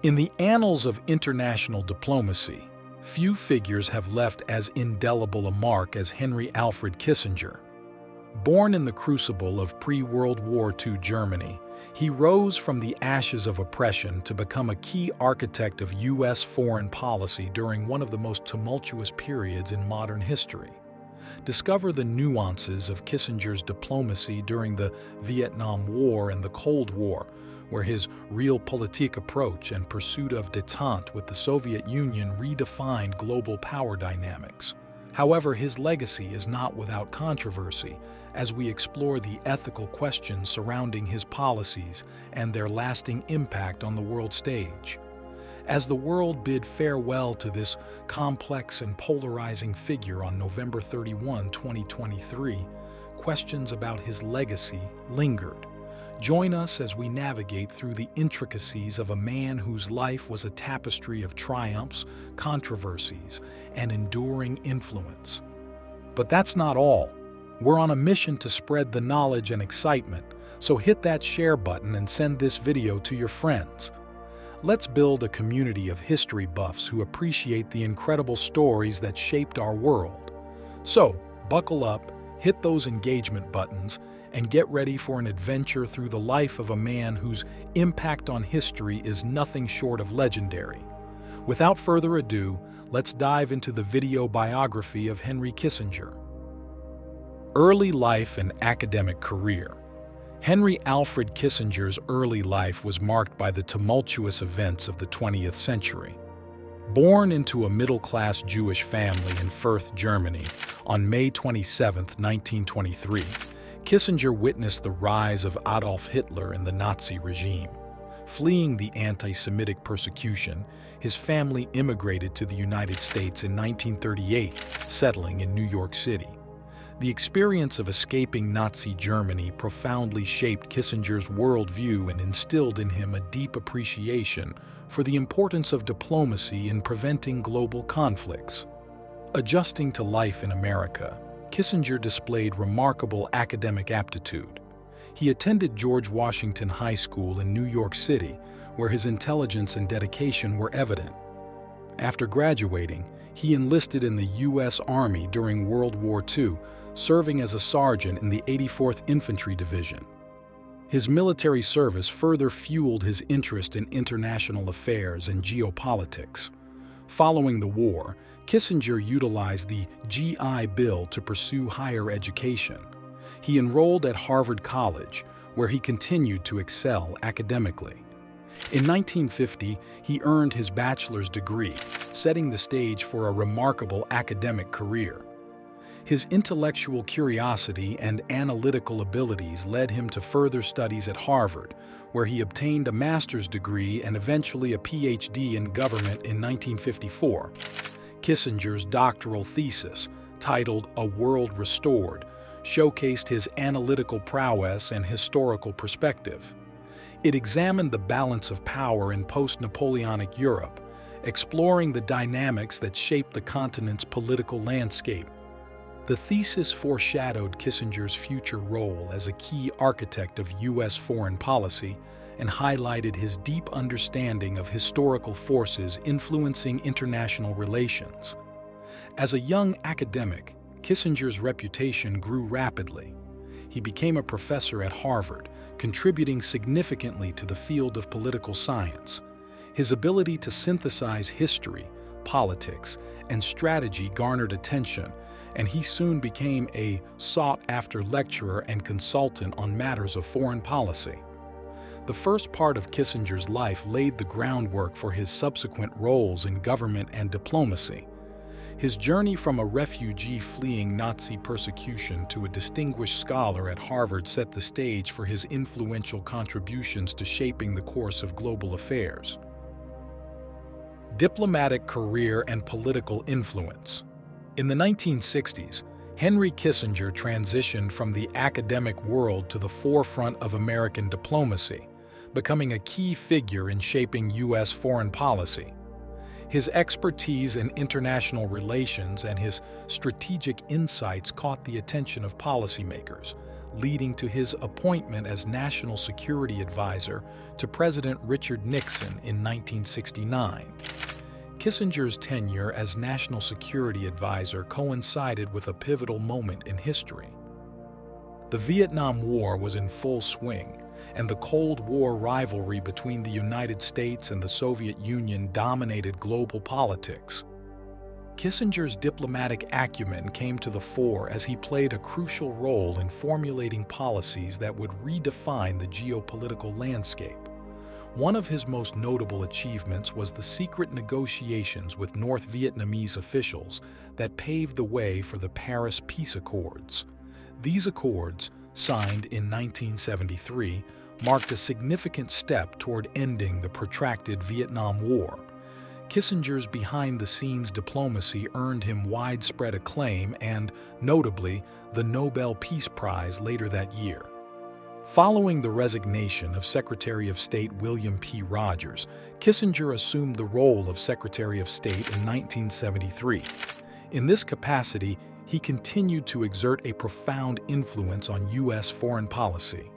In the annals of international diplomacy, few figures have left as indelible a mark as Henry Alfred Kissinger. Born in the crucible of pre-World War II Germany, he rose from the ashes of oppression to become a key architect of U.S. foreign policy during one of the most tumultuous periods in modern history. Discover the nuances of Kissinger's diplomacy during the Vietnam War and the Cold War, where his realpolitik approach and pursuit of détente with the Soviet Union redefined global power dynamics. However, his legacy is not without controversy as we explore the ethical questions surrounding his policies and their lasting impact on the world stage. As the world bid farewell to this complex and polarizing figure on November 31, 2023, questions about his legacy lingered. Join us as we navigate through the intricacies of a man whose life was a tapestry of triumphs, controversies, and enduring influence. But that's not all. We're on a mission to spread the knowledge and excitement, so hit that share button and send this video to your friends. Let's build a community of history buffs who appreciate the incredible stories that shaped our world. So, buckle up, hit those engagement buttons, and get ready for an adventure through the life of a man whose impact on history is nothing short of legendary. Without further ado, let's dive into the video biography of Henry Kissinger. Early life and academic career. Henry Alfred Kissinger's early life was marked by the tumultuous events of the 20th century. Born into a middle-class Jewish family in Fürth, Germany, on May 27, 1923, Kissinger witnessed the rise of Adolf Hitler and the Nazi regime. Fleeing the anti-Semitic persecution, his family immigrated to the United States in 1938, settling in New York City. The experience of escaping Nazi Germany profoundly shaped Kissinger's worldview and instilled in him a deep appreciation for the importance of diplomacy in preventing global conflicts. Adjusting to life in America, Kissinger displayed remarkable academic aptitude. He attended George Washington High School in New York City, where his intelligence and dedication were evident. After graduating, he enlisted in the U.S. Army during World War II, serving as a sergeant in the 84th Infantry Division. His military service further fueled his interest in international affairs and geopolitics. Following the war, Kissinger utilized the GI Bill to pursue higher education. He enrolled at Harvard College, where he continued to excel academically. In 1950, he earned his bachelor's degree, setting the stage for a remarkable academic career. His intellectual curiosity and analytical abilities led him to further studies at Harvard, where he obtained a master's degree and eventually a PhD in government in 1954. Kissinger's doctoral thesis, titled A World Restored, showcased his analytical prowess and historical perspective. It examined the balance of power in post-Napoleonic Europe, exploring the dynamics that shaped the continent's political landscape. The thesis foreshadowed Kissinger's future role as a key architect of U.S. foreign policy and highlighted his deep understanding of historical forces influencing international relations. As a young academic, Kissinger's reputation grew rapidly. He became a professor at Harvard, contributing significantly to the field of political science. His ability to synthesize history, politics, and strategy garnered attention, and he soon became a sought-after lecturer and consultant on matters of foreign policy. The first part of Kissinger's life laid the groundwork for his subsequent roles in government and diplomacy. His journey from a refugee fleeing Nazi persecution to a distinguished scholar at Harvard set the stage for his influential contributions to shaping the course of global affairs. Diplomatic career and political influence. In the 1960s, Henry Kissinger transitioned from the academic world to the forefront of American diplomacy, becoming a key figure in shaping U.S. foreign policy. His expertise in international relations and his strategic insights caught the attention of policymakers, leading to his appointment as National Security Advisor to President Richard Nixon in 1969. Kissinger's tenure as National Security Advisor coincided with a pivotal moment in history. The Vietnam War was in full swing, and the Cold War rivalry between the United States and the Soviet Union dominated global politics. Kissinger's diplomatic acumen came to the fore as he played a crucial role in formulating policies that would redefine the geopolitical landscape. One of his most notable achievements was the secret negotiations with North Vietnamese officials that paved the way for the Paris Peace Accords. These accords, signed in 1973, marked a significant step toward ending the protracted Vietnam War. Kissinger's behind-the-scenes diplomacy earned him widespread acclaim and, notably, the Nobel Peace Prize later that year. Following the resignation of Secretary of State William P. Rogers, Kissinger assumed the role of Secretary of State in 1973. In this capacity, he continued to exert a profound influence on U.S. foreign policy.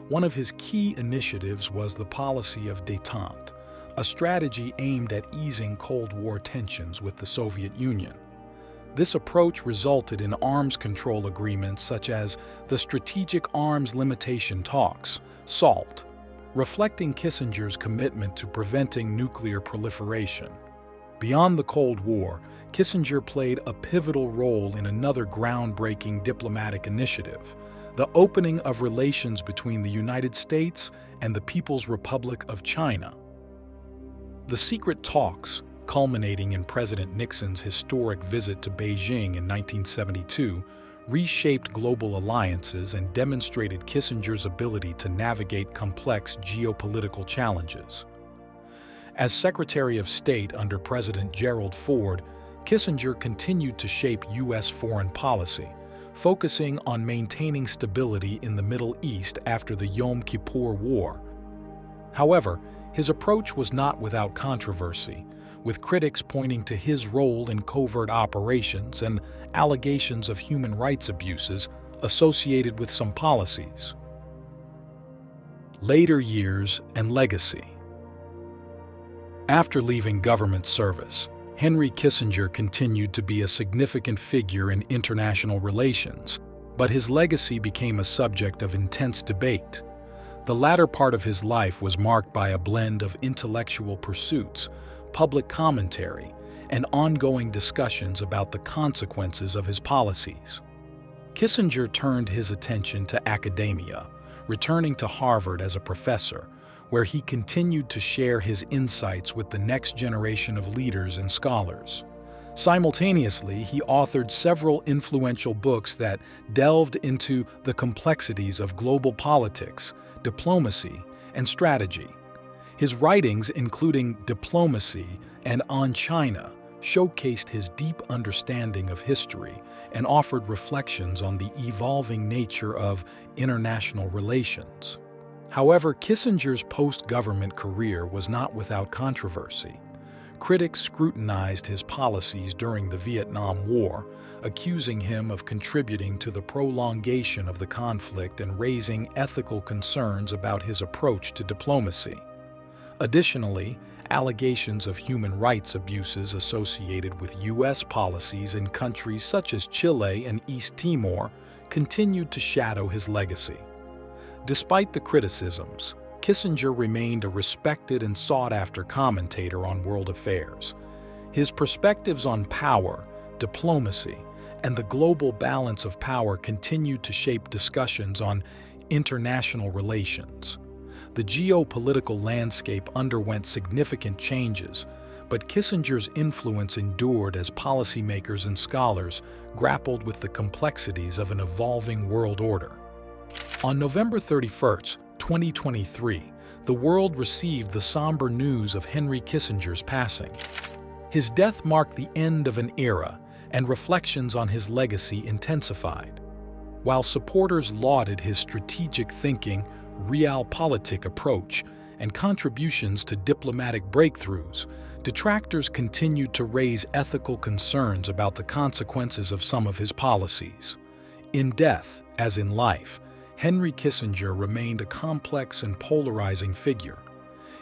One of his key initiatives was the policy of détente, a strategy aimed at easing Cold War tensions with the Soviet Union. This approach resulted in arms control agreements such as the Strategic Arms Limitation Talks, SALT, reflecting Kissinger's commitment to preventing nuclear proliferation. Beyond the Cold War, Kissinger played a pivotal role in another groundbreaking diplomatic initiative, the opening of relations between the United States and the People's Republic of China. The secret talks, culminating in President Nixon's historic visit to Beijing in 1972, reshaped global alliances and demonstrated Kissinger's ability to navigate complex geopolitical challenges. As Secretary of State under President Gerald Ford, Kissinger continued to shape U.S. foreign policy, focusing on maintaining stability in the Middle East after the Yom Kippur War. However, his approach was not without controversy, with critics pointing to his role in covert operations and allegations of human rights abuses associated with some policies. Later years and legacy. After leaving government service, Henry Kissinger continued to be a significant figure in international relations, but his legacy became a subject of intense debate. The latter part of his life was marked by a blend of intellectual pursuits, public commentary, and ongoing discussions about the consequences of his policies. Kissinger turned his attention to academia, returning to Harvard as a professor, where he continued to share his insights with the next generation of leaders and scholars. Simultaneously, he authored several influential books that delved into the complexities of global politics, diplomacy, and strategy. His writings, including Diplomacy and On China, showcased his deep understanding of history and offered reflections on the evolving nature of international relations. However, Kissinger's post-government career was not without controversy. Critics scrutinized his policies during the Vietnam War, accusing him of contributing to the prolongation of the conflict and raising ethical concerns about his approach to diplomacy. Additionally, allegations of human rights abuses associated with U.S. policies in countries such as Chile and East Timor continued to shadow his legacy. Despite the criticisms, Kissinger remained a respected and sought-after commentator on world affairs. His perspectives on power, diplomacy, and the global balance of power continued to shape discussions on international relations. The geopolitical landscape underwent significant changes, but Kissinger's influence endured as policymakers and scholars grappled with the complexities of an evolving world order. On November 31, 2023, the world received the somber news of Henry Kissinger's passing. His death marked the end of an era, and reflections on his legacy intensified. While supporters lauded his strategic thinking, realpolitik approach, and contributions to diplomatic breakthroughs, detractors continued to raise ethical concerns about the consequences of some of his policies. In death, as in life, Henry Kissinger remained a complex and polarizing figure.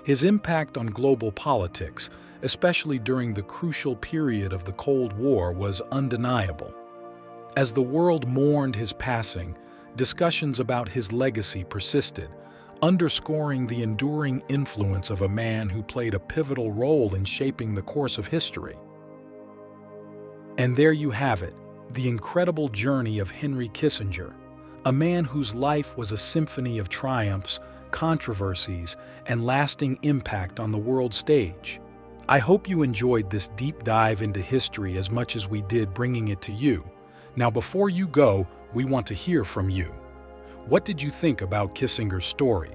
His impact on global politics, especially during the crucial period of the Cold War, was undeniable. As the world mourned his passing, discussions about his legacy persisted, underscoring the enduring influence of a man who played a pivotal role in shaping the course of history. And there you have it, the incredible journey of Henry Kissinger, a man whose life was a symphony of triumphs, controversies, and lasting impact on the world stage. I hope you enjoyed this deep dive into history as much as we did bringing it to you. Now, before you go, we want to hear from you. What did you think about Kissinger's story?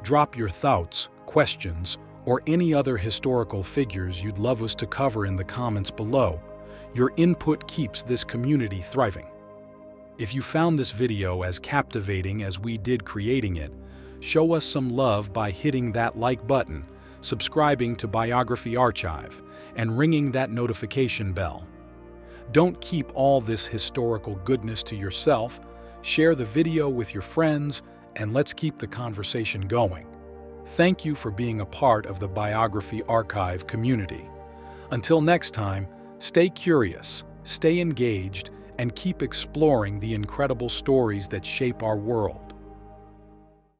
Drop your thoughts, questions, or any other historical figures you'd love us to cover in the comments below. Your input keeps this community thriving. If you found this video as captivating as we did creating it, show us some love by hitting that like button, subscribing to Biography Archive, and ringing that notification bell. Don't keep all this historical goodness to yourself. Share the video with your friends, and let's keep the conversation going. Thank you for being a part of the Biography Archive community. Until next time, stay curious, stay engaged, and keep exploring the incredible stories that shape our world.